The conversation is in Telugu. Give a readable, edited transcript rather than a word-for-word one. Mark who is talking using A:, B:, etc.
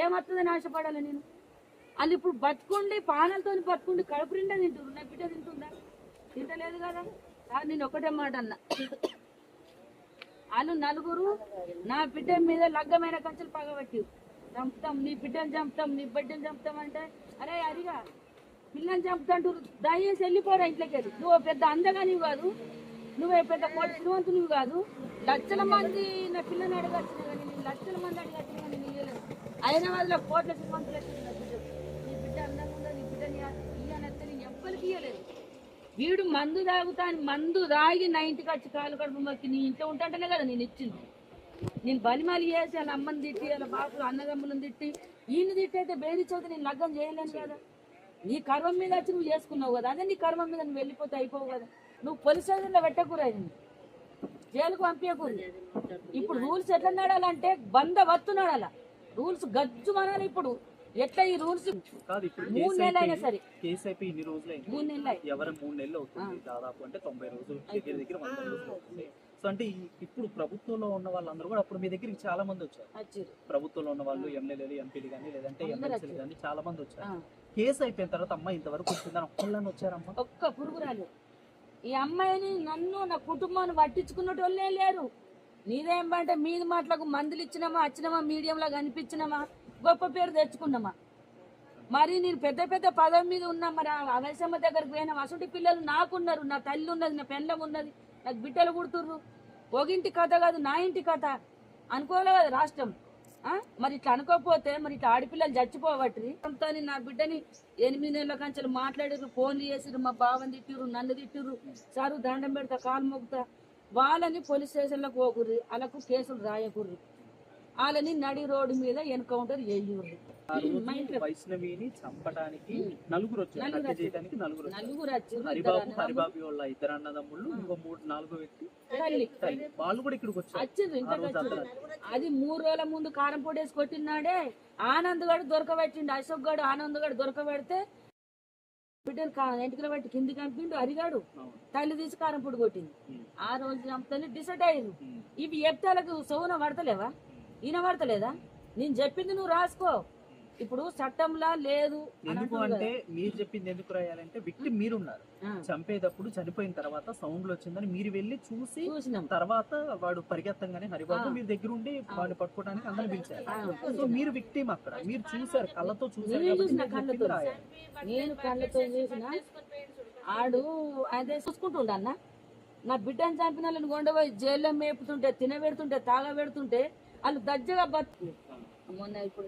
A: ఏమవుతుందని ఆశపడాలి నేను? వాళ్ళు ఇప్పుడు బతుకుండి పానాలతో బతుకుండి కడుపు నిండా తింటున్నారు. నా బిడ్డ తింటుందా? తింటలేదు కదా. నేను ఒకటే మాట అన్నా, వాళ్ళు నలుగురు నా బిడ్డ మీద లగ్గమైన కంచెలు పగబట్టి చంపుతాం, నీ బిడ్డను చంపుతాం, నీ బిడ్డను చంపుతాం అంటే, అరే అరిగా పిల్లని చంపుతాంటూ దయచేసి వెళ్ళిపోరా ఇంట్లోకి. నువ్వు పెద్ద అందగానివి కాదు, నువ్వే పెద్ద కోటి శ్రీమంతునివి కాదు. లక్షల మంది నా పిల్లని అడగచ్చిన కానీ నేను లక్షల మంది అడగచ్చిన కానీ నేను ఇవ్వలేదు. హైదరాబాద్ లో కోట్ల శ్రీమంతులు వచ్చింది నా బిడ్డ. నీ బిడ్డ అందంగా ఉందా, నీ బిడ్డని ఇయ్యనైతే నేను ఎవ్వరికి ఇవ్వలేదు. వీడు మందు తాగుతాను, మందు తాగి నా ఇంటికి వచ్చి కాలు కడుపు మొక్కి నీ ఇంట్లో ఉంటాంటేనే కదా నేను ఇచ్చింది. నేను బలిమాలి చేసి వాళ్ళ అమ్మని తిట్టి వాళ్ళ బాబు అన్నదమ్ములను తిట్టి ఈయన తిట్టి అయితే బేరిచోతే నేను లగ్గం చేయలేను కదా. నీ కర్మం మీద వచ్చి నువ్వు చేసుకున్నావు కదా, అదే నీ కర్మం మీద నువ్వు వెళ్ళిపోతే అయిపోవు కదా. నువ్వు పోలీస్ స్టేషన్లో పెట్టకూరా, జైలుకు పంపించకూడదు. ఇప్పుడు రూల్స్ ఎట్లా నడాలంటే బందవత్తు నడాల, రూల్స్ గజ్జు మనాలి. ఇప్పుడు ఎట్లా ఈ రూల్స్ 3 నెలలు అయినా సరే,
B: కేసు అయిపోయి ఇన్ని రోజులైంది,
A: 3 నెలలు
B: ఎవరు 3 నెలలు అవుతుంది దాదాపు, అంటే 90 రోజులు దగ్గర దగ్గర 100 రోజులు అవుతుంది. సో అంటే ఇప్పుడు ప్రభుత్వంలో ఉన్న వాళ్ళందరూ కూడా అప్పుడు మీ దగ్గరికి చాలా మంది వచ్చారు. ప్రభుత్వంలో ఉన్న వాళ్ళు ఎమ్మెల్యేలు, ఎంపీలు కానీ లేదంటే ఎమ్మెల్సీలు కానీ చాలా మంది వచ్చారు. కేసు అయిపోయిన తర్వాత అమ్మ ఇంతవరకు వచ్చిందని ఒక్కళ్ళని వచ్చారమ్మా?
A: ఒక్క పురుగురాలు. ఈ అమ్మాయిని నన్ను నా కుటుంబాన్ని పట్టించుకున్నటోళ్ళే లేరు. నీదేమంటే మీది మాటలకు మందులు ఇచ్చినామా, వచ్చినామా, మీడియంలో కనిపించినామా, గొప్ప పేరు తెచ్చుకున్నామా. మరి నేను పెద్ద పెద్ద పదవి మీద ఉన్నా, మరి ఆ వయసమ్మ దగ్గరికి పోయినా అసలు పిల్లలు నాకున్నారు, నా తల్లి ఉన్నది, నా పెళ్ళం ఉన్నది, నాకు బిడ్డలు కుడుతుర్రు. ఒగింటి కథ కాదు నా ఇంటి కథ అనుకోలే కదా రాష్ట్రం. మరి ఇట్లా అనుకోకపోతే మరి ఇట్లా ఆడపిల్లలు చచ్చిపోవట్రి. నా బిడ్డని 8 నెలల కంచెలు మాట్లాడిర్రు, ఫోన్లు చేసిర్రు, మా బావని తిట్టిర్రు, నన్ను తిట్టిర్రు. సారు దండం పెడతా, కాలు మొక్కుతా. వాళ్ళని పోలీస్ స్టేషన్లకు పోకుర్రి, వాళ్ళకు కేసులు రాయకుర్రి, వాళ్ళని నడి రోడ్డు మీద ఎన్కౌంటర్ చేయుర్రి.
B: వైష్ణవిని చంపడానికి నలుగురు వచ్చారు,
A: నలుగురు
B: హరిబాబు వాళ్ళ 2 అన్నదమ్ముళ్ళు, ఇంకో 4 వ్యక్తి వాళ్ళు కూడా ఇక్కడికి
A: వచ్చిండ్రు. ఇంకా అది 3 రోజుల ముందు కారం పొడి వేసి కొట్టినాడే ఆనంద్ గడు దొరకబెట్టిండు. అశోక్ గడు ఆనంద్ గడు దొరకబెడితే బిడ్డను ఎంటికలు పెట్టి కిందికి పంపిండు. అరిగాడు తల్లి తీసి కారం పొడి కొట్టింది. ఆ రోజు చంపుతానే డిసైడ్ అయ్యారు. ఇవి చెప్తాలకు సౌన పడతలేవా, ఈయన పడతలేదా? నేను చెప్పింది నువ్వు రాసుకో. ఇప్పుడు చట్టంలా లేదు.
B: ఎందుకు అంటే మీరు చెప్పింది ఎందుకు రాయాలంటే విక్టిమ్ మీరున్నారు, చంపేటప్పుడు చనిపోయిన తర్వాత సౌండ్ వచ్చిందని మీరు వెళ్ళి చూసి తర్వాత వాడు పరిగెత్తంగానే హరిబాబు మీరు దగ్గర ఉండి వాడిని పట్టుకోవడానికి అందరిని పిలిచారు. సో మీరు విక్టిమ్, అక్కడ మీరు చూసారు, కళ్ళతో చూసారు.
A: నేను కళ్ళతో చూసిన ఆడు అదే చూసుకుంటుండన్న. నా బిడ్డను చంపిన వాళ్ళని కొండపోయి జైల్లో మేపుతుంటే, తినబెడుతుంటే, తాగబెడుతుంటే వాళ్ళు దజ్జగా బతుకు. మొన్న ఇప్పుడు